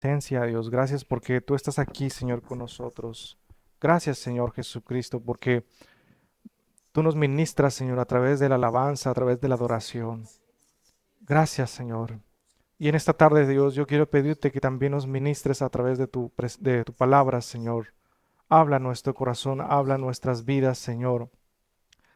presencia, Dios. Gracias porque tú estás aquí, Señor, con nosotros. Gracias, Señor Jesucristo, porque tú nos ministras, Señor, a través de la alabanza, a través de la adoración. Gracias, Señor. Y en esta tarde, Dios, yo quiero pedirte que también nos ministres a través de de tu palabra, Señor. Habla nuestro corazón, habla nuestras vidas, Señor.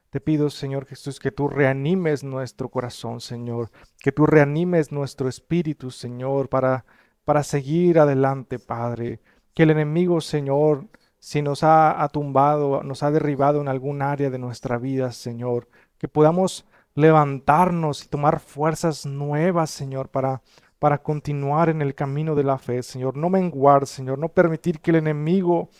Te pido, Señor Jesús, que tú reanimes nuestro corazón, Señor, que tú reanimes nuestro espíritu, Señor, para seguir adelante, Padre. Que el enemigo, Señor, si nos ha tumbado, nos ha derribado en algún área de nuestra vida, Señor, que podamos levantarnos y tomar fuerzas nuevas, Señor, para continuar en el camino de la fe, Señor. No menguar, Señor, no permitir que el enemigo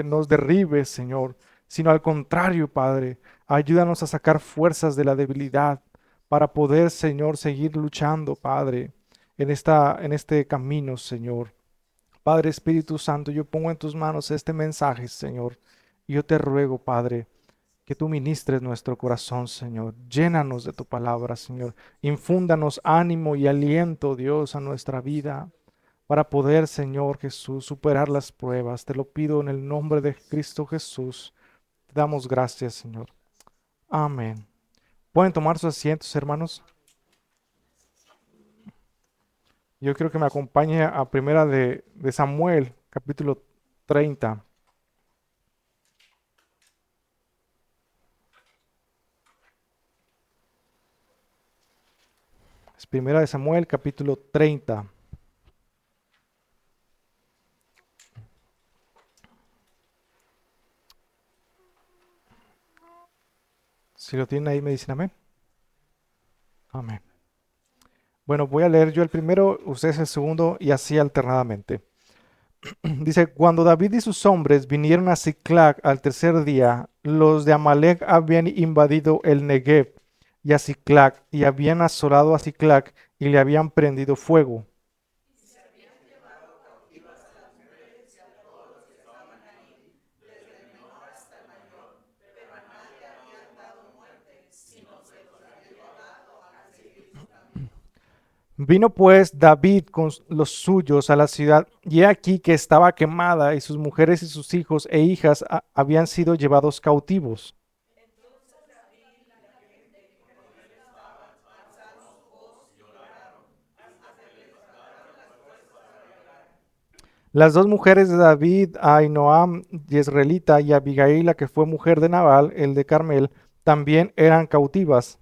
nos derribe, Señor, sino al contrario, Padre, ayúdanos a sacar fuerzas de la debilidad para poder, Señor, seguir luchando, Padre, en este camino, Señor. Padre Espíritu Santo, yo pongo en tus manos este mensaje, Señor, y yo te ruego, Padre, que tú ministres nuestro corazón, Señor. Llénanos de tu palabra, Señor. Infúndanos ánimo y aliento, Dios, a nuestra vida para poder, Señor Jesús, superar las pruebas. Te lo pido en el nombre de Cristo Jesús. Te damos gracias, Señor. Amén. ¿Pueden tomar sus asientos, hermanos? Yo quiero que me acompañe a primera de Samuel, capítulo 30. Es primera de Samuel, capítulo 30. Si lo tienen ahí, me dicen amén. Amén. Bueno, voy a leer yo el primero, ustedes el segundo y así alternadamente. Dice, cuando David y sus hombres vinieron a Siclag al tercer día, los de Amalek habían invadido el Negev y a Siclag, y habían asolado a Siclag y le habían prendido fuego. Vino pues David con los suyos a la ciudad, y he aquí que estaba quemada, y sus mujeres y sus hijos e hijas habían sido llevados cautivos. Las dos mujeres de David, Ainoam, Jezreelita, y Abigail, la que fue mujer de Nabal, el de Carmel, también eran cautivas.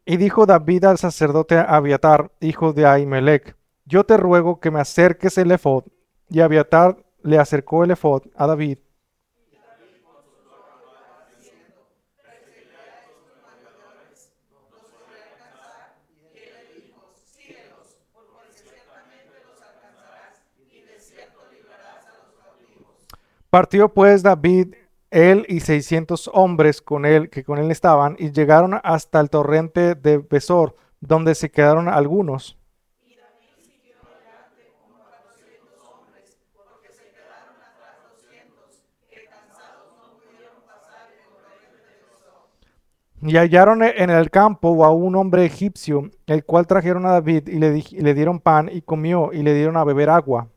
Y dijo David al sacerdote Abiatar, hijo de Ahimelech, yo te ruego que me acerques el ephod. Y Abiatar le acercó el ephod a David. Partió pues David, él y 600 hombres con él, que con él estaban, y llegaron hasta el torrente de Besor, donde se quedaron algunos. Y hallaron en el campo a un hombre egipcio, el cual trajeron a David y le dieron pan y comió y le dieron a beber agua.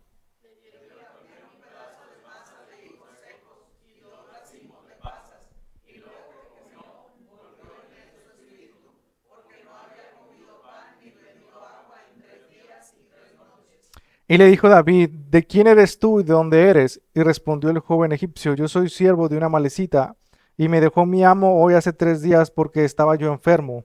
Y le dijo David, ¿de quién eres tú y de dónde eres? Y respondió el joven egipcio, yo soy siervo de una malecita, y me dejó mi amo hoy hace 3 días porque estaba yo enfermo.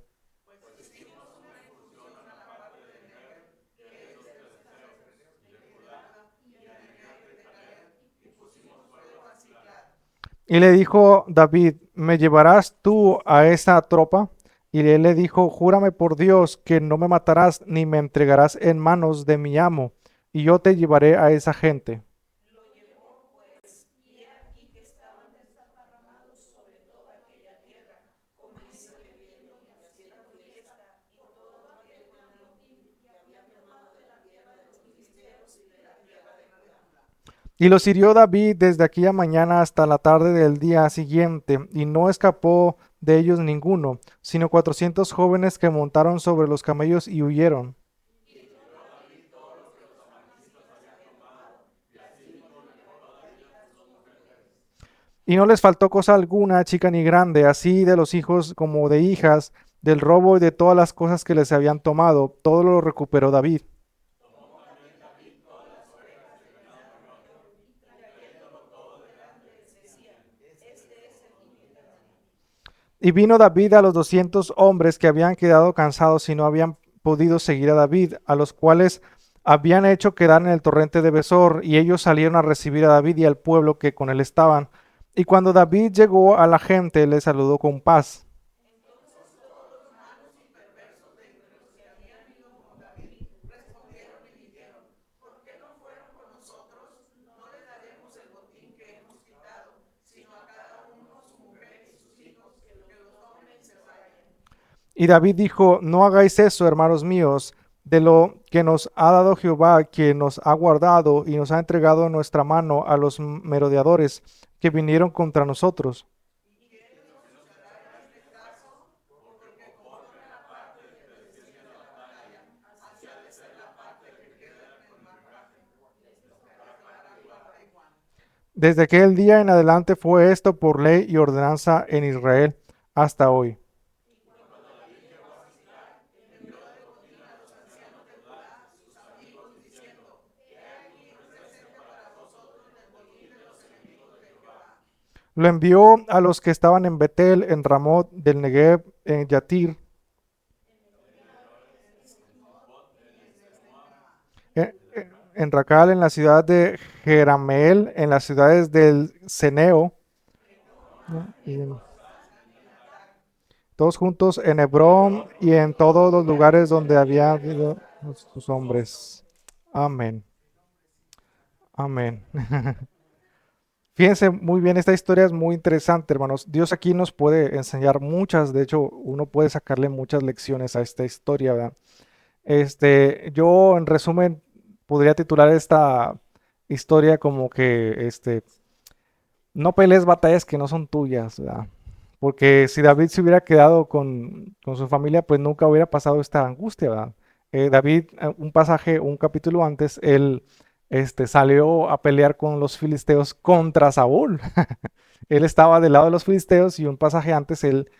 Y le dijo David, ¿me llevarás tú a esa tropa? Y él le dijo, júrame por Dios que no me matarás ni me entregarás en manos de mi amo, y yo te llevaré a esa gente. Y los hirió David desde aquella mañana hasta la tarde del día siguiente, y no escapó de ellos ninguno, sino 400 jóvenes que montaron sobre los camellos y huyeron. Y no les faltó cosa alguna, chica ni grande, así de los hijos como de hijas, del robo y de todas las cosas que les habían tomado, todo lo recuperó David. Y vino David a los 200 hombres que habían quedado cansados y no habían podido seguir a David, a los cuales habían hecho quedar en el torrente de Besor, y ellos salieron a recibir a David y al pueblo que con él estaban. Y cuando David llegó a la gente, le saludó con paz. Y David dijo, no hagáis eso, hermanos míos, de lo que nos ha dado Jehová, que nos ha guardado y nos ha entregado en nuestra mano a los merodeadores que vinieron contra nosotros. Desde aquel día en adelante fue esto por ley y ordenanza en Israel hasta hoy. Lo envió a los que estaban en Betel, en Ramot del Negev, en Yatir, en Racal, en la ciudad de Jerameel, en las ciudades del Ceneo, ¿no? Todos juntos en Hebrón y en todos los lugares donde había habido sus hombres. Amén. Amén. Fíjense muy bien, esta historia es muy interesante, hermanos. Dios aquí nos puede enseñar muchas, de hecho, uno puede sacarle muchas lecciones a esta historia, ¿verdad? Yo en resumen podría titular esta historia como que, no pelees batallas que no son tuyas, ¿verdad? Porque si David se hubiera quedado con su familia, pues nunca hubiera pasado esta angustia, ¿verdad? David, un pasaje, un capítulo antes, él salió a pelear con los filisteos contra Saúl. Él estaba del lado de los filisteos y un pasaje antes él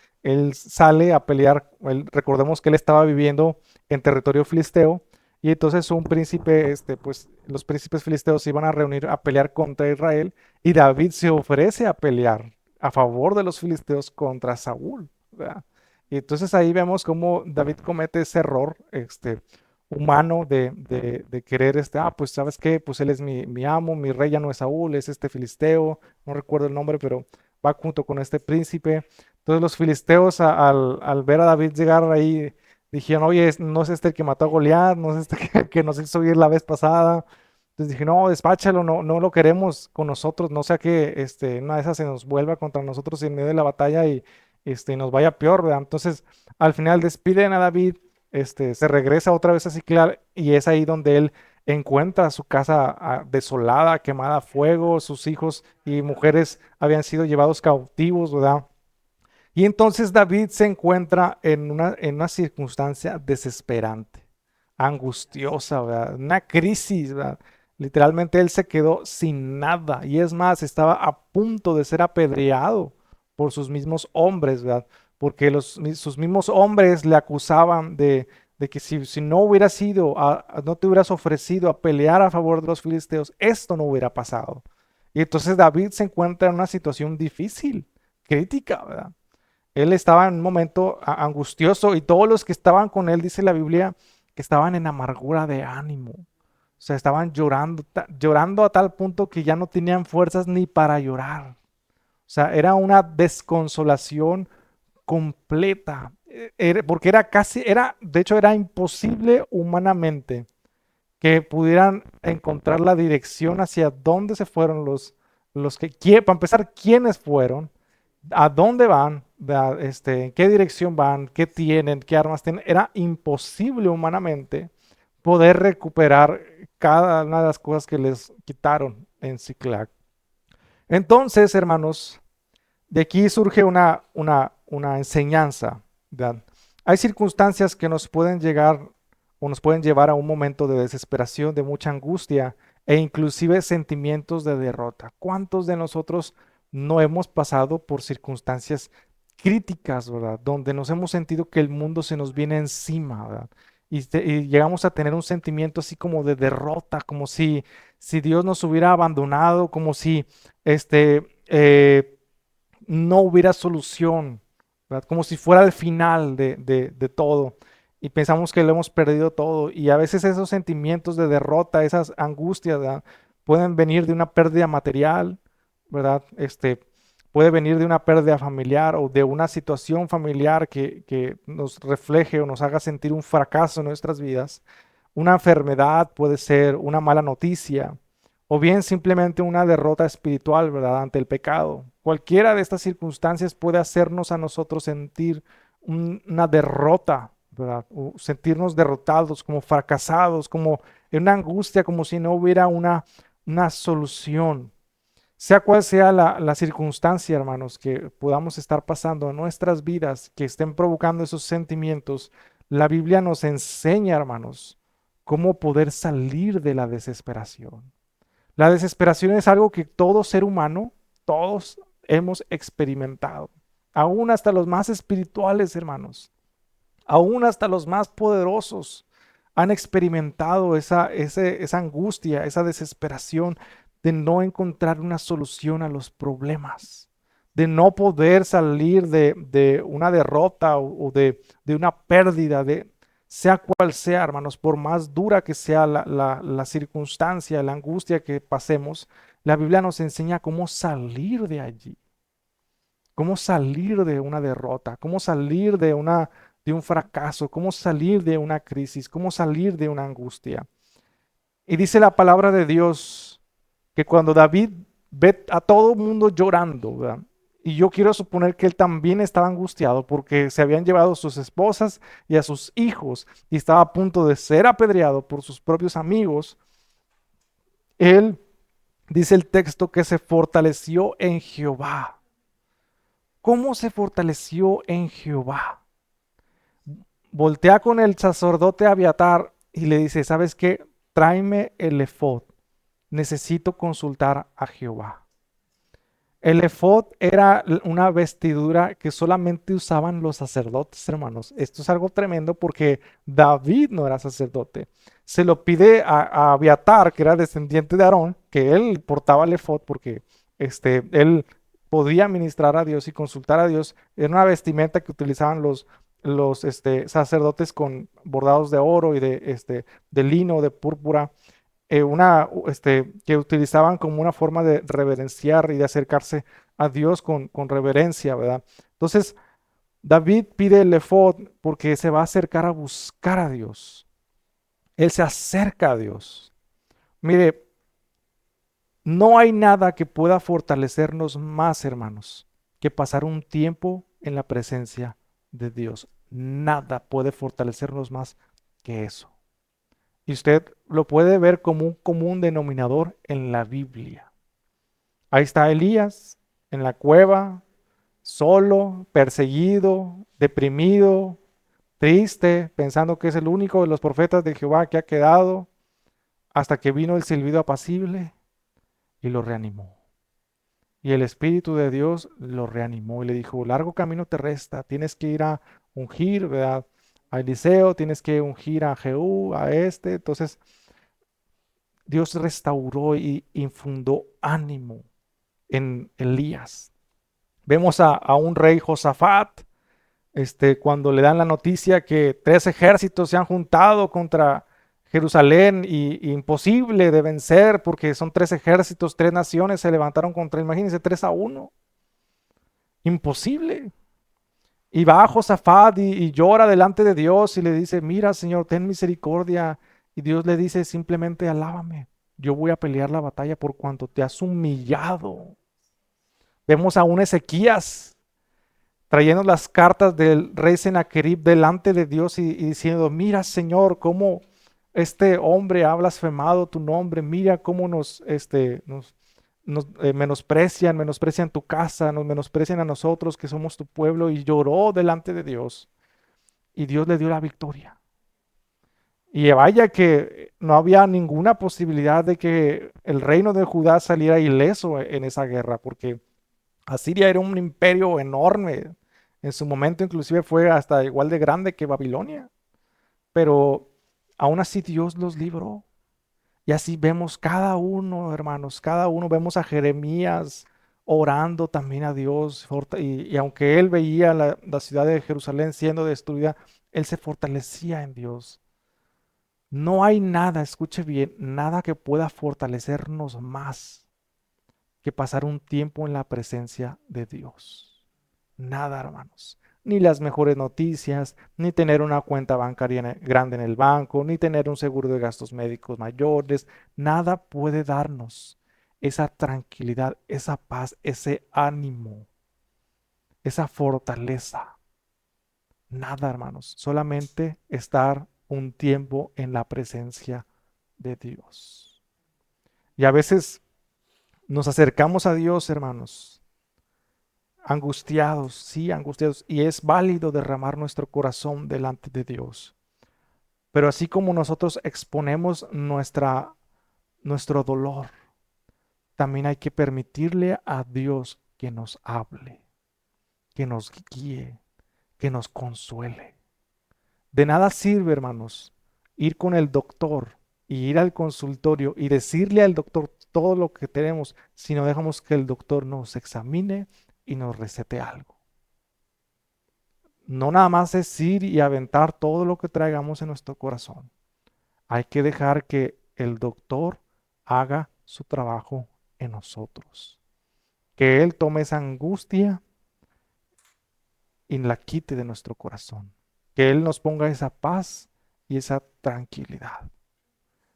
sale a pelear. Recordemos que él estaba viviendo en territorio filisteo y entonces un príncipe, pues los príncipes filisteos se iban a reunir a pelear contra Israel y David se ofrece a pelear a favor de los filisteos contra Saúl, ¿verdad? Y entonces ahí vemos cómo David comete ese error, humano de querer, pues sabes qué, pues él es mi amo, mi rey ya no es Saúl, es este filisteo, no recuerdo el nombre, pero va junto con este príncipe. Entonces los filisteos al ver a David llegar ahí, dijeron, oye, no es este el que mató a Goliat, no es este que nos hizo ir la vez pasada. Entonces dije, no, despáchalo, no, no lo queremos con nosotros, no sea que una de esas se nos vuelva contra nosotros en medio de la batalla y nos vaya peor, ¿verdad? Entonces, al final despiden a David, se regresa otra vez a Ciclar y es ahí donde él encuentra su casa desolada, quemada a fuego, sus hijos y mujeres habían sido llevados cautivos, ¿verdad? Y entonces David se encuentra en una circunstancia desesperante, angustiosa, ¿verdad? Una crisis, ¿verdad? Literalmente él se quedó sin nada y es más, estaba a punto de ser apedreado por sus mismos hombres, ¿verdad? Porque sus mismos hombres le acusaban de que si no hubieras sido, no te hubieras ofrecido a pelear a favor de los filisteos, esto no hubiera pasado. Y entonces David se encuentra en una situación difícil, crítica, ¿verdad? Él estaba en un momento angustioso y todos los que estaban con él, dice la Biblia, que estaban en amargura de ánimo. O sea, estaban llorando, llorando a tal punto que ya no tenían fuerzas ni para llorar. O sea, era una desconsolación completa. Porque de hecho, era imposible humanamente que pudieran encontrar la dirección hacia dónde se fueron para empezar, quiénes fueron, a dónde van, en qué dirección van, qué tienen, qué armas tienen. Era imposible humanamente poder recuperar cada una de las cosas que les quitaron. en Ziklag. Entonces, hermanos, de aquí surge una enseñanza, ¿verdad? Hay circunstancias que nos pueden llegar o nos pueden llevar a un momento de desesperación, de mucha angustia e inclusive sentimientos de derrota. ¿Cuántos de nosotros no hemos pasado por circunstancias críticas, ¿verdad? Donde nos hemos sentido que el mundo se nos viene encima, ¿verdad? Y llegamos a tener un sentimiento así como de derrota, como si Dios nos hubiera abandonado, como si este, no hubiera solución, ¿verdad? Como si fuera el final de todo. Y pensamos que lo hemos perdido todo. Y a veces esos sentimientos de derrota, esas angustias, ¿verdad? Pueden venir de una pérdida material, ¿verdad? Puede venir de una pérdida familiar o de una situación familiar que nos refleje o nos haga sentir un fracaso en nuestras vidas. Una enfermedad puede ser una mala noticia o bien simplemente una derrota espiritual, ¿verdad? Ante el pecado. Cualquiera de estas circunstancias puede hacernos a nosotros sentir una derrota, ¿verdad? O sentirnos derrotados, como fracasados, como en una angustia, como si no hubiera una solución. Sea cual sea la circunstancia, hermanos, que podamos estar pasando en nuestras vidas, que estén provocando esos sentimientos, la Biblia nos enseña, hermanos, cómo poder salir de la desesperación. La desesperación es algo que todo ser humano, todos hemos experimentado, aún hasta los más espirituales, hermanos, aún hasta los más poderosos han experimentado esa angustia, esa desesperación de no encontrar una solución a los problemas, de no poder salir de una derrota o de una pérdida, sea cual sea, hermanos, por más dura que sea la circunstancia, la angustia que pasemos, la Biblia nos enseña cómo salir de allí, cómo salir de una derrota, cómo salir de un fracaso, cómo salir de una crisis, cómo salir de una angustia. Y dice la palabra de Dios que cuando David ve a todo el mundo llorando, ¿verdad? Y yo quiero suponer que él también estaba angustiado porque se habían llevado a sus esposas y a sus hijos y estaba a punto de ser apedreado por sus propios amigos. Él, dice el texto, que se fortaleció en Jehová. ¿Cómo se fortaleció en Jehová? Voltea con el sacerdote Abiatar y le dice, ¿sabes qué? Tráeme el efod. Necesito consultar a Jehová. El efod era una vestidura que solamente usaban los sacerdotes, hermanos. Esto es algo tremendo porque David no era sacerdote. Se lo pide a Abiatar, que era descendiente de Aarón, que él portaba el efod porque él podía ministrar a Dios y consultar a Dios. Era una vestimenta que utilizaban los sacerdotes con bordados de oro y de lino, de púrpura que utilizaban como una forma de reverenciar y de acercarse a Dios con reverencia, ¿verdad? Entonces, David pide el efod porque se va a acercar a buscar a Dios. Él se acerca a Dios. Mire, no hay nada que pueda fortalecernos más, hermanos, que pasar un tiempo en la presencia de Dios. Nada puede fortalecernos más que eso. Y usted lo puede ver como un común denominador en la Biblia. Ahí está Elías en la cueva, solo, perseguido, deprimido, triste, pensando que es el único de los profetas de Jehová que ha quedado, hasta que vino el silbido apacible y lo reanimó. Y el Espíritu de Dios lo reanimó y le dijo, largo camino te resta, tienes que ir a ungir, ¿verdad? A Eliseo, tienes que ungir a Jehú, a Entonces, Dios restauró y infundó ánimo en Elías. Vemos a un rey Josafat, cuando le dan la noticia que 3 ejércitos se han juntado contra Jerusalén y imposible de vencer porque son 3 ejércitos, 3 naciones se levantaron contra él. Imagínense, 3-1. Imposible. Y va Josafat y llora delante de Dios y le dice, mira, Señor, ten misericordia. Y Dios le dice, simplemente alábame. Yo voy a pelear la batalla por cuanto te has humillado. Vemos a un Ezequías trayendo las cartas del rey Sennacherib delante de Dios y diciendo, mira, Señor, cómo este hombre ha blasfemado tu nombre, mira cómo nos menosprecian tu casa, nos menosprecian a nosotros que somos tu pueblo, y lloró delante de Dios, y Dios le dio la victoria. Y vaya que no había ninguna posibilidad de que el reino de Judá saliera ileso en esa guerra, porque Asiria era un imperio enorme. En su momento inclusive fue hasta igual de grande que Babilonia, pero aún así Dios los libró. Y así vemos cada uno, hermanos, cada uno vemos a Jeremías orando también a Dios. Y aunque él veía la ciudad de Jerusalén siendo destruida, él se fortalecía en Dios. No hay nada, escuche bien, nada que pueda fortalecernos más que pasar un tiempo en la presencia de Dios. Nada, hermanos. Ni las mejores noticias, ni tener una cuenta bancaria grande en el banco, ni tener un seguro de gastos médicos mayores. Nada puede darnos esa tranquilidad, esa paz, ese ánimo, esa fortaleza. Nada, hermanos. Solamente estar un tiempo en la presencia de Dios. Y a veces nos acercamos a Dios, hermanos, angustiados, sí, angustiados, y es válido derramar nuestro corazón delante de Dios. Pero así como nosotros exponemos nuestro dolor, también hay que permitirle a Dios que nos hable, que nos guíe, que nos consuele. De nada sirve, hermanos, ir con el doctor y ir al consultorio y decirle al doctor todo lo que tenemos si no dejamos que el doctor nos examine y nos recete algo. No nada más es ir y aventar todo lo que traigamos en nuestro corazón. Hay que dejar que el doctor haga su trabajo en nosotros. Que Él tome esa angustia y la quite de nuestro corazón. Que Él nos ponga esa paz y esa tranquilidad.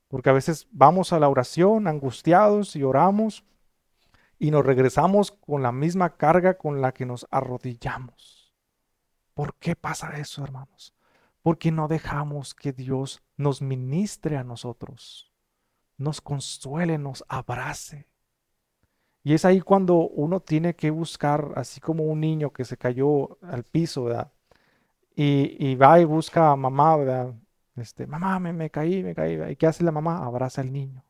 Porque a veces vamos a la oración angustiados y oramos y nos regresamos con la misma carga con la que nos arrodillamos. ¿Por qué pasa eso, hermanos? Porque no dejamos que Dios nos ministre a nosotros, nos consuele, nos abrace. Y es ahí cuando uno tiene que buscar, así como un niño que se cayó al piso, ¿verdad? Y va y busca a mamá, ¿verdad? Mamá, me caí, me caí. ¿Y qué hace la mamá? Abraza al niño.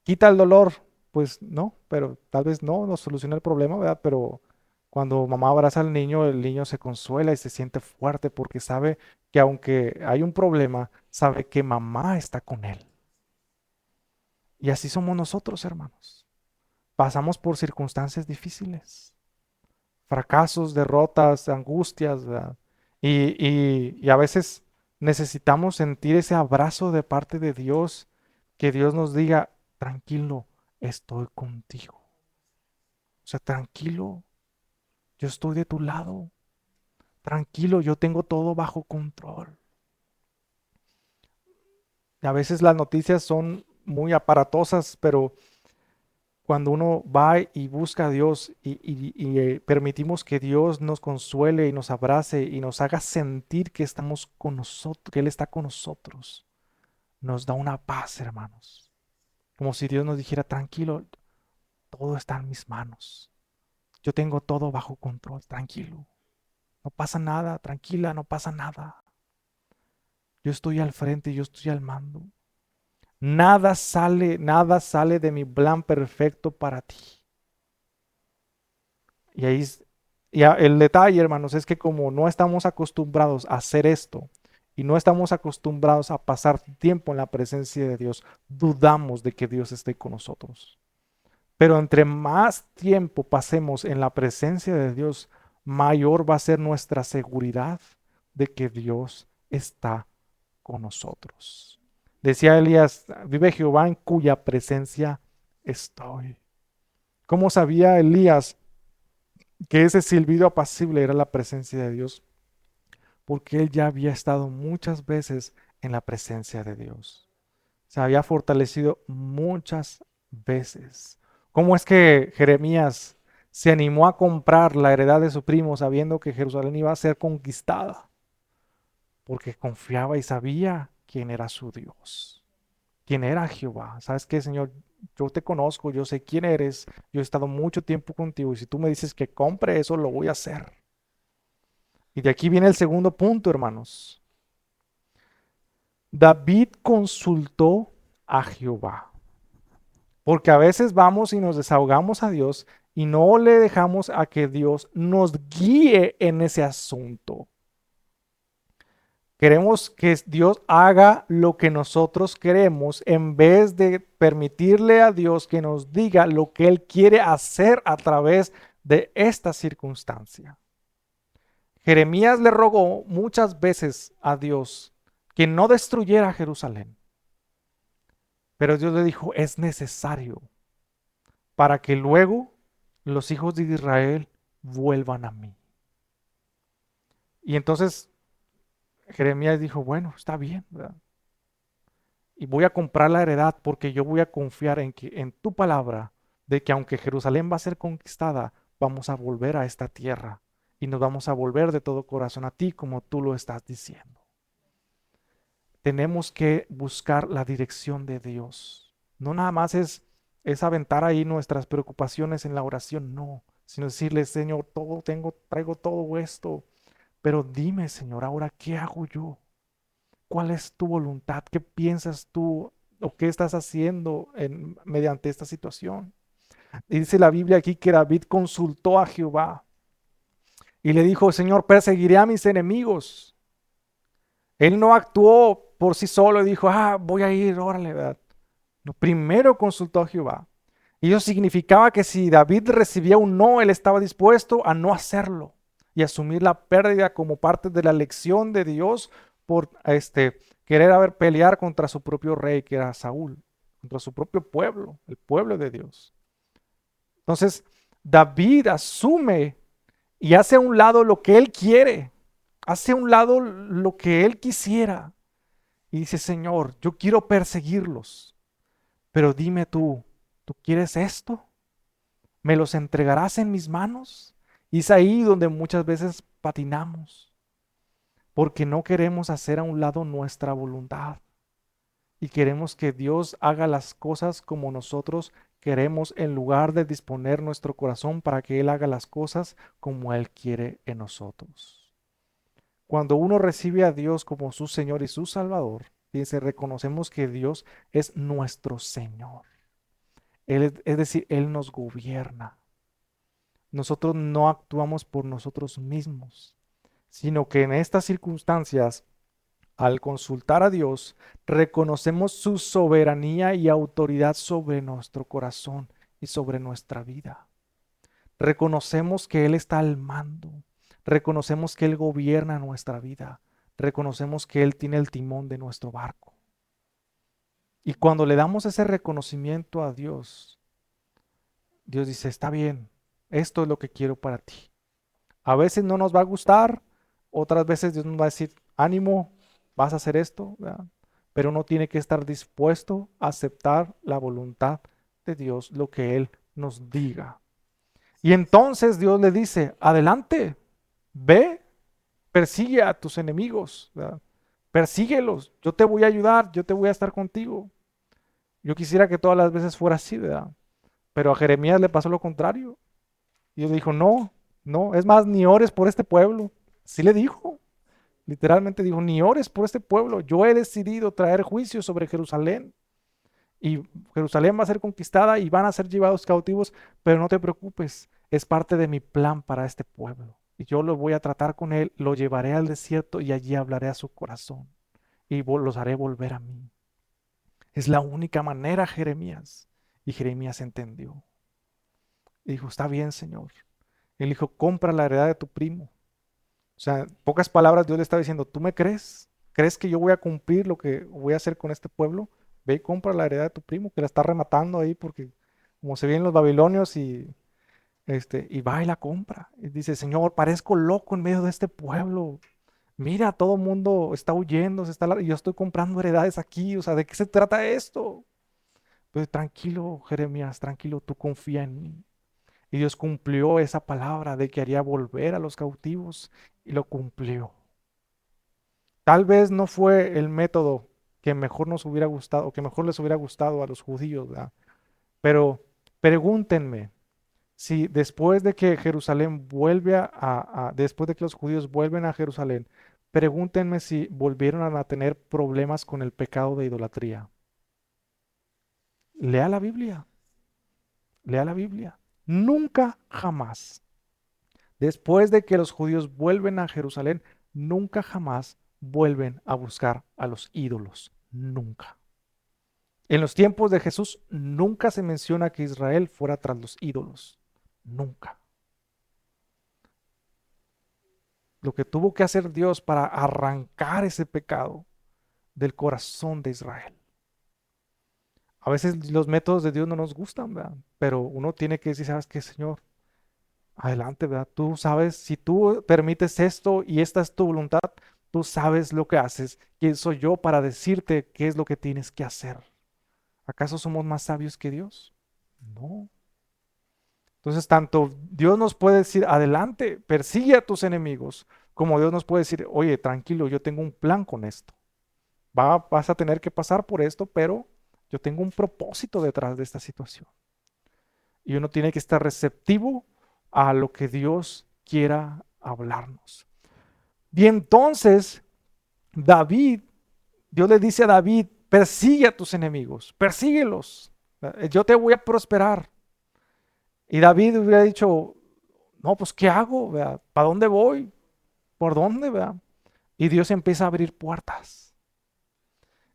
¿Quita el dolor? Pues no, pero tal vez no soluciona el problema, ¿verdad? Pero cuando mamá abraza al niño, el niño se consuela y se siente fuerte porque sabe que aunque hay un problema, sabe que mamá está con él. Y así somos nosotros, hermanos. Pasamos por circunstancias difíciles, fracasos, derrotas, angustias, ¿verdad? Y a veces necesitamos sentir ese abrazo de parte de Dios, que Dios nos diga, tranquilo, estoy contigo. O sea, tranquilo, yo estoy de tu lado. Tranquilo, yo tengo todo bajo control. Y a veces las noticias son muy aparatosas, pero cuando uno va y busca a Dios y permitimos que Dios nos consuele y nos abrace y nos haga sentir que estamos con nosotros, que Él está con nosotros, nos da una paz, hermanos. Como si Dios nos dijera, tranquilo, todo está en mis manos. Yo tengo todo bajo control, tranquilo. No pasa nada, tranquila, no pasa nada. Yo estoy al frente, yo estoy al mando. Nada sale de mi plan perfecto para ti. Y ahí el detalle, hermanos, es que como no estamos acostumbrados a hacer esto y no estamos acostumbrados a pasar tiempo en la presencia de Dios, dudamos de que Dios esté con nosotros. Pero entre más tiempo pasemos en la presencia de Dios, mayor va a ser nuestra seguridad de que Dios está con nosotros. Decía Elías, vive Jehová en cuya presencia estoy. ¿Cómo sabía Elías que ese silbido apacible era la presencia de Dios? Porque él ya había estado muchas veces en la presencia de Dios. Se había fortalecido muchas veces. ¿Cómo es que Jeremías se animó a comprar la heredad de su primo sabiendo que Jerusalén iba a ser conquistada? Porque confiaba y sabía quién era su Dios, quién era Jehová. ¿Sabes qué, Señor? Yo te conozco, yo sé quién eres, yo he estado mucho tiempo contigo y si tú me dices que compre eso, lo voy a hacer. Y de aquí viene el segundo punto, hermanos. David consultó a Jehová. Porque a veces vamos y nos desahogamos a Dios y no le dejamos a que Dios nos guíe en ese asunto. Queremos que Dios haga lo que nosotros queremos en vez de permitirle a Dios que nos diga lo que Él quiere hacer a través de esta circunstancia. Jeremías le rogó muchas veces a Dios que no destruyera Jerusalén, pero Dios le dijo, es necesario para que luego los hijos de Israel vuelvan a mí. Y entonces Jeremías dijo, bueno, está bien, ¿verdad? Y voy a comprar la heredad porque yo voy a confiar en tu palabra de que aunque Jerusalén va a ser conquistada, vamos a volver a esta tierra y nos vamos a volver de todo corazón a ti como tú lo estás diciendo. Tenemos que buscar la dirección de Dios. No nada más es aventar ahí nuestras preocupaciones en la oración, no, sino decirle, Señor, traigo todo esto, pero dime, Señor, ahora, ¿qué hago yo? ¿Cuál es tu voluntad? ¿Qué piensas tú o qué estás haciendo mediante esta situación? Y dice la Biblia aquí que David consultó a Jehová y le dijo, Señor, perseguiré a mis enemigos. Él no actuó por sí solo y dijo, voy a ir, órale, ¿verdad? No, primero consultó a Jehová. Y eso significaba que si David recibía un no, él estaba dispuesto a no hacerlo y asumir la pérdida como parte de la elección de Dios por querer pelear contra su propio rey, que era Saúl, contra su propio pueblo, el pueblo de Dios. Entonces, David asume y hace a un lado lo que él quiere, hace a un lado lo que él quisiera y dice, Señor, yo quiero perseguirlos, pero dime tú, ¿tú quieres esto? ¿Me los entregarás en mis manos? Y es ahí donde muchas veces patinamos, porque no queremos hacer a un lado nuestra voluntad y queremos que Dios haga las cosas como nosotros queremos en lugar de disponer nuestro corazón para que Él haga las cosas como Él quiere en nosotros. Cuando uno recibe a Dios como su Señor y su Salvador, fíjense, reconocemos que Dios es nuestro Señor. Es decir, Él nos gobierna. Nosotros no actuamos por nosotros mismos, sino que en estas circunstancias, al consultar a Dios, reconocemos su soberanía y autoridad sobre nuestro corazón y sobre nuestra vida. Reconocemos que Él está al mando, reconocemos que Él gobierna nuestra vida, reconocemos que Él tiene el timón de nuestro barco. Y cuando le damos ese reconocimiento a Dios, Dios dice, está bien, esto es lo que quiero para ti. A veces no nos va a gustar, otras veces Dios nos va a decir, ánimo, vas a hacer esto, ¿verdad? Pero uno tiene que estar dispuesto a aceptar la voluntad de Dios, lo que Él nos diga. Y entonces Dios le dice, adelante, ve, persigue a tus enemigos, ¿verdad? Persíguelos, yo te voy a ayudar, yo te voy a estar contigo. Yo quisiera que todas las veces fuera así, ¿verdad? Pero a Jeremías le pasó lo contrario. Y Dios le dijo, no, no, es más, ni ores por este pueblo. Sí le dijo, literalmente dijo, ni ores por este pueblo. Yo he decidido traer juicio sobre Jerusalén. Y Jerusalén va a ser conquistada y van a ser llevados cautivos, pero no te preocupes, es parte de mi plan para este pueblo. Y yo lo voy a tratar con él, lo llevaré al desierto y allí hablaré a su corazón y los haré volver a mí. Es la única manera, Jeremías. Y Jeremías entendió. Y dijo, está bien, Señor. Él dijo, compra la heredad de tu primo. O sea, en pocas palabras, Dios le estaba diciendo, ¿tú me crees? ¿Crees que yo voy a cumplir lo que voy a hacer con este pueblo? Ve y compra la heredad de tu primo, que la está rematando ahí, porque como se vienen los babilonios y va y la compra. Y dice, Señor, parezco loco en medio de este pueblo. Mira, todo el mundo está huyendo, y yo estoy comprando heredades aquí. O sea, ¿de qué se trata esto? Pues tranquilo, Jeremías, tranquilo, tú confía en mí. Y Dios cumplió esa palabra de que haría volver a los cautivos y lo cumplió. Tal vez no fue el método que mejor nos hubiera gustado, o que mejor les hubiera gustado a los judíos, ¿verdad? Pero pregúntenme si después de que Jerusalén vuelve después de que los judíos vuelven a Jerusalén, pregúntenme si volvieron a tener problemas con el pecado de idolatría. Lea la Biblia, lea la Biblia. Nunca jamás, después de que los judíos vuelven a Jerusalén, nunca jamás vuelven a buscar a los ídolos. Nunca. En los tiempos de Jesús nunca se menciona que Israel fuera tras los ídolos. Nunca. Lo que tuvo que hacer Dios para arrancar ese pecado del corazón de Israel. A veces los métodos de Dios no nos gustan, ¿verdad? Pero uno tiene que decir, ¿sabes qué, Señor? Adelante, ¿verdad? Tú sabes, si tú permites esto y esta es tu voluntad, tú sabes lo que haces. ¿Quién soy yo para decirte qué es lo que tienes que hacer? ¿Acaso somos más sabios que Dios? No. Entonces, tanto Dios nos puede decir, adelante, persigue a tus enemigos, como Dios nos puede decir, oye, tranquilo, yo tengo un plan con esto. Vas a tener que pasar por esto, pero yo tengo un propósito detrás de esta situación. Y uno tiene que estar receptivo a lo que Dios quiera hablarnos. Y entonces, David, Dios le dice a David, persigue a tus enemigos, persíguelos, yo te voy a prosperar. Y David hubiera dicho, no, pues ¿qué hago? ¿Para dónde voy? ¿Por dónde? ¿Verdad? Y Dios empieza a abrir puertas.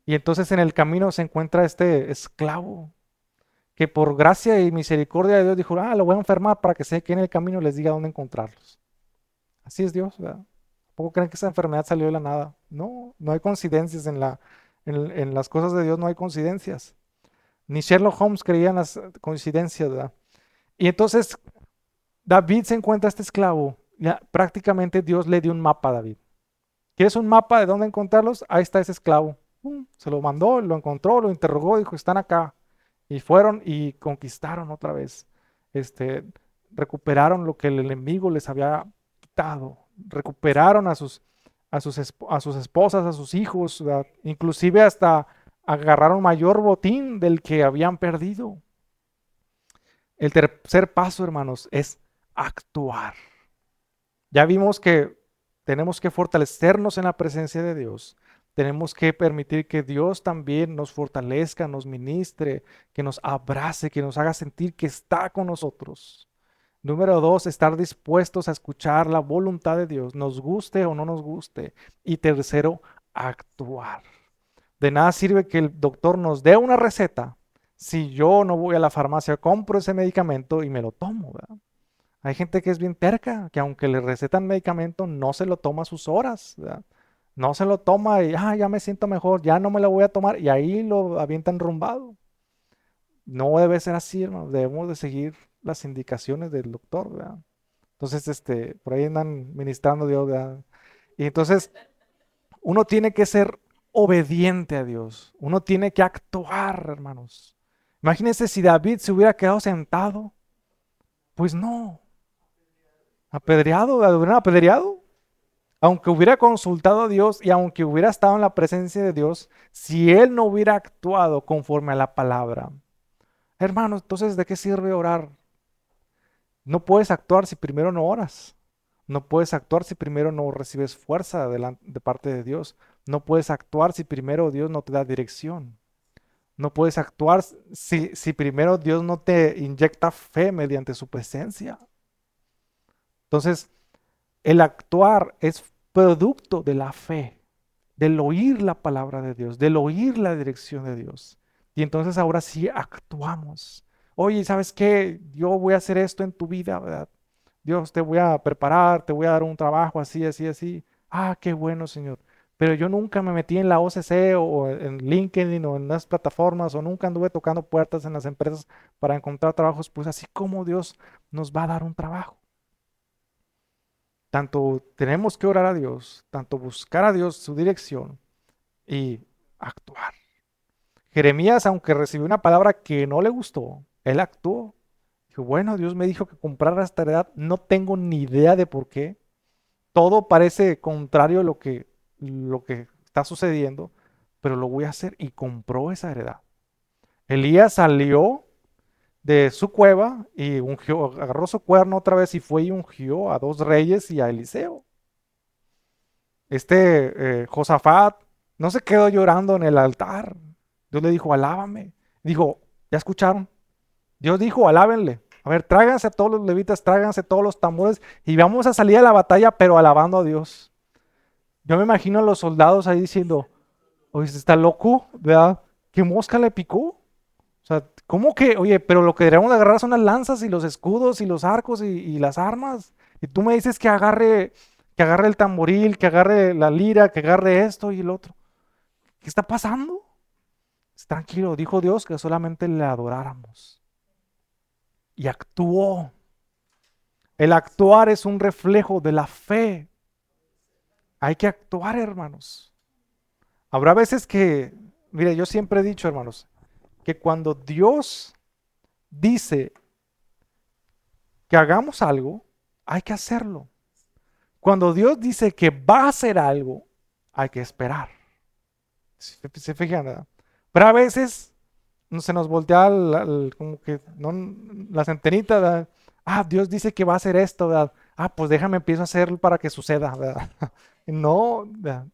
Y entonces en el camino se encuentra este esclavo que por gracia y misericordia de Dios dijo, lo voy a enfermar para que sé que en el camino les diga dónde encontrarlos. Así es Dios, ¿verdad? ¿Tampoco creen que esa enfermedad salió de la nada? No, no hay coincidencias en las cosas de Dios, no hay coincidencias. Ni Sherlock Holmes creía en las coincidencias, ¿verdad? Y entonces David se encuentra este esclavo. Ya, prácticamente Dios le dio un mapa a David. ¿Quieres un mapa de dónde encontrarlos? Ahí está ese esclavo. Se lo mandó, lo encontró, lo interrogó, dijo, están acá. Y fueron y conquistaron otra vez. Este, recuperaron lo que el enemigo les había quitado. Recuperaron a sus esposas, a sus hijos, ¿verdad? Inclusive hasta agarraron mayor botín del que habían perdido. El tercer paso, hermanos, es actuar. Ya vimos que tenemos que fortalecernos en la presencia de Dios. Tenemos que permitir que Dios también nos fortalezca, nos ministre, que nos abrace, que nos haga sentir que está con nosotros. Número dos, estar dispuestos a escuchar la voluntad de Dios, nos guste o no nos guste. Y tercero, actuar. De nada sirve que el doctor nos dé una receta si yo no voy a la farmacia, compro ese medicamento y me lo tomo, ¿verdad? Hay gente que es bien terca, que aunque le recetan medicamento, no se lo toma a sus horas, ¿verdad? No se lo toma y, ya me siento mejor, ya no me lo voy a tomar y ahí lo avientan rumbado. No debe ser así, hermano, debemos de seguir las indicaciones del doctor, ¿verdad? Entonces, por ahí andan ministrando Dios, ¿verdad? Y entonces, uno tiene que ser obediente a Dios, uno tiene que actuar, hermanos. Imagínense si David se hubiera quedado sentado, pues no, apedreado, lo hubieran apedreado. Aunque hubiera consultado a Dios y aunque hubiera estado en la presencia de Dios, si él no hubiera actuado conforme a la palabra, hermano, entonces ¿de qué sirve orar? No puedes actuar si primero no oras. No puedes actuar si primero no recibes fuerza de parte de Dios. No puedes actuar si primero Dios no te da dirección. No puedes actuar si primero Dios no te inyecta fe mediante su presencia. Entonces, el actuar es producto de la fe, del oír la palabra de Dios, del oír la dirección de Dios. Y entonces ahora sí actuamos. Oye, ¿sabes qué? Yo voy a hacer esto en tu vida, ¿verdad? Dios, te voy a preparar, te voy a dar un trabajo así, así, así. Qué bueno, Señor. Pero yo nunca me metí en la OCC o en LinkedIn o en las plataformas o nunca anduve tocando puertas en las empresas para encontrar trabajos. Pues así como Dios nos va a dar un trabajo. Tanto tenemos que orar a Dios, tanto buscar a Dios su dirección y actuar. Jeremías, aunque recibió una palabra que no le gustó, él actuó. Dijo, bueno, Dios me dijo que comprara esta heredad, no tengo ni idea de por qué. Todo parece contrario a lo que está sucediendo, pero lo voy a hacer y compró esa heredad. Elías salió de su cueva y ungió, agarró su cuerno otra vez y fue y ungió a dos reyes y a Eliseo. Josafat no se quedó llorando en el altar. Dios le dijo, alábame. Dijo, ¿ya escucharon? Dios dijo, alábenle. A ver, tráiganse a todos los levitas, tráiganse todos los tambores y vamos a salir a la batalla, pero alabando a Dios. Yo me imagino a los soldados ahí diciendo, oye, ¿está loco? ¿Verdad? ¿Qué mosca le picó? O sea, ¿cómo que? Oye, pero lo que deberíamos de agarrar son las lanzas y los escudos y los arcos y las armas. Y tú me dices que agarre el tamboril, que agarre la lira, que agarre esto y el otro. ¿Qué está pasando? Tranquilo, dijo Dios que solamente le adoráramos. Y actuó. El actuar es un reflejo de la fe. Hay que actuar, hermanos. Habrá veces que, mire, yo siempre he dicho, hermanos, que cuando Dios dice que hagamos algo, hay que hacerlo. Cuando Dios dice que va a hacer algo, hay que esperar. Se fijan, ¿verdad? Pero a veces se nos voltea como que no, las antenitas, ¿verdad? Ah, Dios dice que va a hacer esto, ¿verdad? Ah, pues déjame empiezo a hacerlo para que suceda, ¿verdad? No, ¿verdad?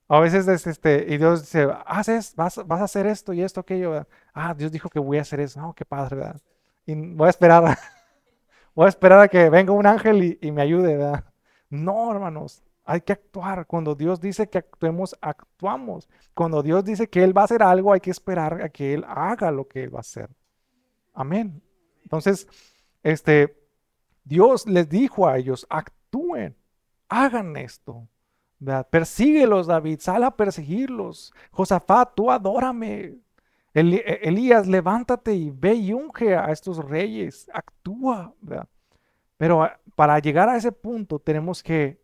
A veces y Dios dice, vas a hacer esto y esto, aquello, ¿verdad? Ah, Dios dijo que voy a hacer eso. No, qué padre, ¿verdad? Y voy a esperar, voy a esperar a que venga un ángel y me ayude, ¿verdad? No, hermanos, hay que actuar. Cuando Dios dice que actuemos, actuamos. Cuando Dios dice que Él va a hacer algo, hay que esperar a que Él haga lo que Él va a hacer. Amén. Entonces, este, Dios les dijo a ellos, actúen, hagan esto. ¿Verdad? Persíguelos, David, sal a perseguirlos. Josafat, tú adórame. Elías, levántate y ve y unge a estos reyes, actúa. ¿Verdad? Pero para llegar a ese punto tenemos que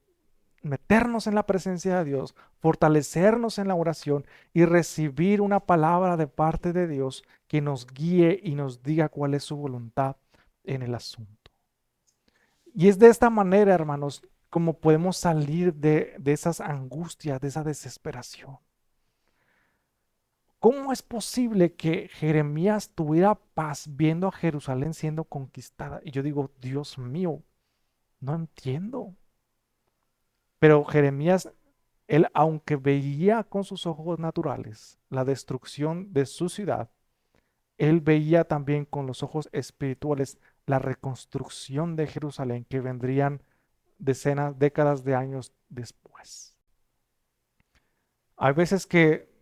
meternos en la presencia de Dios, fortalecernos en la oración y recibir una palabra de parte de Dios que nos guíe y nos diga cuál es su voluntad en el asunto. Y es de esta manera, hermanos, como podemos salir de esas angustias, de esa desesperación. ¿Cómo es posible que Jeremías tuviera paz viendo a Jerusalén siendo conquistada? Y yo digo, Dios mío, no entiendo. Pero Jeremías, él, aunque veía con sus ojos naturales la destrucción de su ciudad, él veía también con los ojos espirituales la reconstrucción de Jerusalén que vendrían decenas, décadas de años después. Hay veces que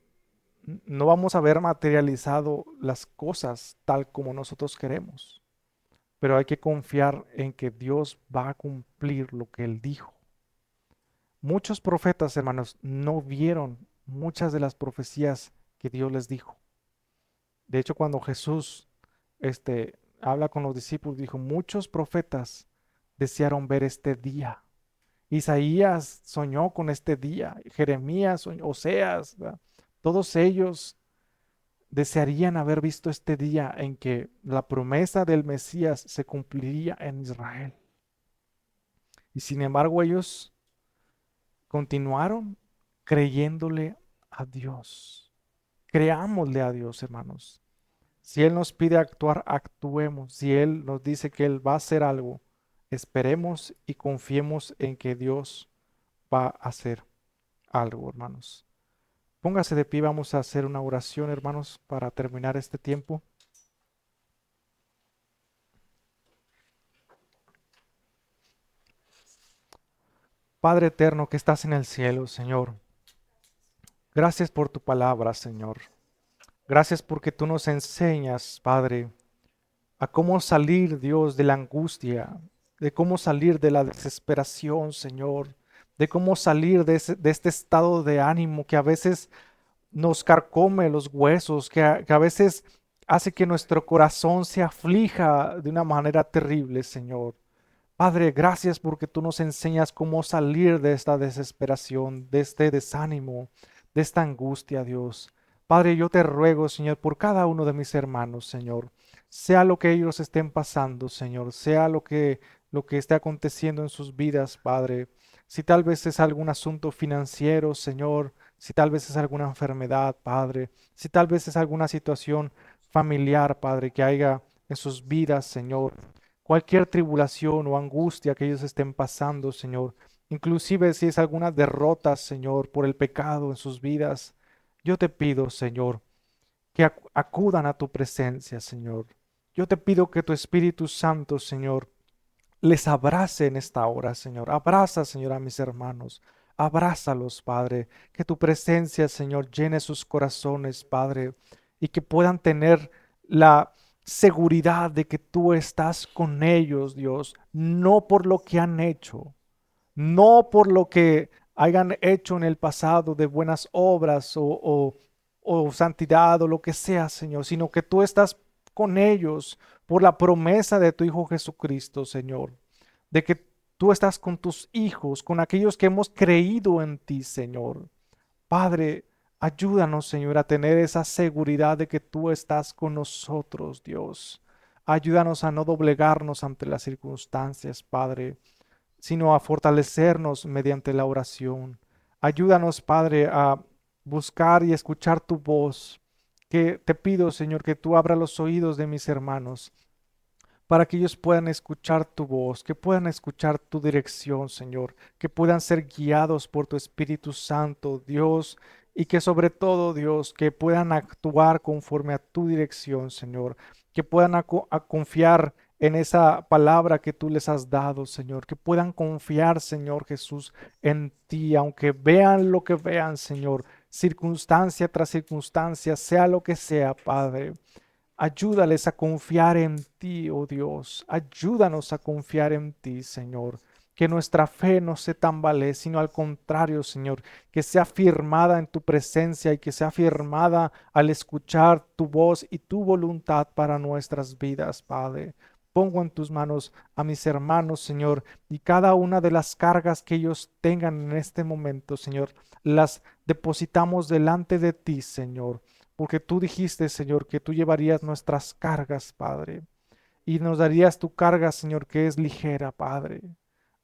no vamos a ver materializado las cosas tal como nosotros queremos, pero hay que confiar en que Dios va a cumplir lo que Él dijo. Muchos profetas, hermanos, no vieron muchas de las profecías que Dios les dijo. De hecho, cuando Jesús habla con los discípulos, dijo, muchos profetas desearon ver este día. Isaías soñó con este día, Jeremías, Oseas, ¿verdad? Todos ellos desearían haber visto este día en que la promesa del Mesías se cumpliría en Israel. Y sin embargo ellos continuaron creyéndole a Dios. Creámosle a Dios, hermanos. Si Él nos pide actuar, actuemos. Si Él nos dice que Él va a hacer algo, esperemos y confiemos en que Dios va a hacer algo, hermanos. Póngase de pie, vamos a hacer una oración, hermanos, para terminar este tiempo. Padre eterno que estás en el cielo, Señor, gracias por tu palabra, Señor. Gracias porque tú nos enseñas, Padre, a cómo salir, Dios, de la angustia, de cómo salir de la desesperación, Señor, de cómo salir de este estado de ánimo que a veces nos carcome los huesos, que a veces hace que nuestro corazón se aflija de una manera terrible, Señor. Padre, gracias porque tú nos enseñas cómo salir de esta desesperación, de este desánimo, de esta angustia, Dios. Padre, yo te ruego, Señor, por cada uno de mis hermanos, Señor, sea lo que ellos estén pasando, Señor, sea lo que esté aconteciendo en sus vidas, Padre. Si tal vez es algún asunto financiero, Señor, si tal vez es alguna enfermedad, Padre, si tal vez es alguna situación familiar, Padre, que haya en sus vidas, Señor, cualquier tribulación o angustia que ellos estén pasando, Señor, inclusive si es alguna derrota, Señor, por el pecado en sus vidas, yo te pido, Señor, que acudan a tu presencia, Señor. Yo te pido que tu Espíritu Santo, Señor, les abrace en esta hora, Señor. Abraza, Señor, a mis hermanos. Abrázalos, Padre. Que tu presencia, Señor, llene sus corazones, Padre, y que puedan tener la seguridad de que tú estás con ellos, Dios, no por lo que han hecho, no por lo que hayan hecho en el pasado de buenas obras o santidad o lo que sea, Señor, sino que tú estás con ellos por la promesa de tu Hijo Jesucristo, Señor, de que tú estás con tus hijos, con aquellos que hemos creído en ti, Señor. Padre, ayúdanos, Señor, a tener esa seguridad de que tú estás con nosotros, Dios. Ayúdanos a no doblegarnos ante las circunstancias, Padre, sino a fortalecernos mediante la oración. Ayúdanos, Padre, a buscar y escuchar tu voz. Que te pido, Señor, que tú abras los oídos de mis hermanos para que ellos puedan escuchar tu voz, que puedan escuchar tu dirección, Señor, que puedan ser guiados por tu Espíritu Santo, Dios, y que sobre todo, Dios, que puedan actuar conforme a tu dirección, Señor, que puedan a confiar en esa palabra que tú les has dado, Señor, que puedan confiar, Señor Jesús, en ti, aunque vean lo que vean, Señor, circunstancia tras circunstancia, sea lo que sea, Padre. Ayúdales a confiar en ti, oh Dios. Ayúdanos a confiar en ti, Señor. Que nuestra fe no se tambalee, sino al contrario, Señor, que sea firmada en tu presencia y que sea firmada al escuchar tu voz y tu voluntad para nuestras vidas, Padre. Pongo en tus manos a mis hermanos, Señor, y cada una de las cargas que ellos tengan en este momento, Señor, las depositamos delante de ti, Señor, porque tú dijiste, Señor, que tú llevarías nuestras cargas, Padre, y nos darías tu carga, Señor, que es ligera, Padre.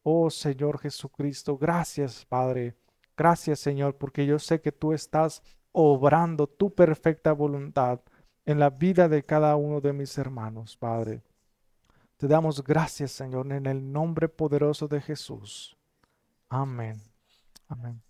Oh Señor Jesucristo, gracias, Padre. Gracias, Señor, porque yo sé que tú estás obrando tu perfecta voluntad en la vida de cada uno de mis hermanos, Padre. Te damos gracias, Señor, en el nombre poderoso de Jesús. Amén. Amén.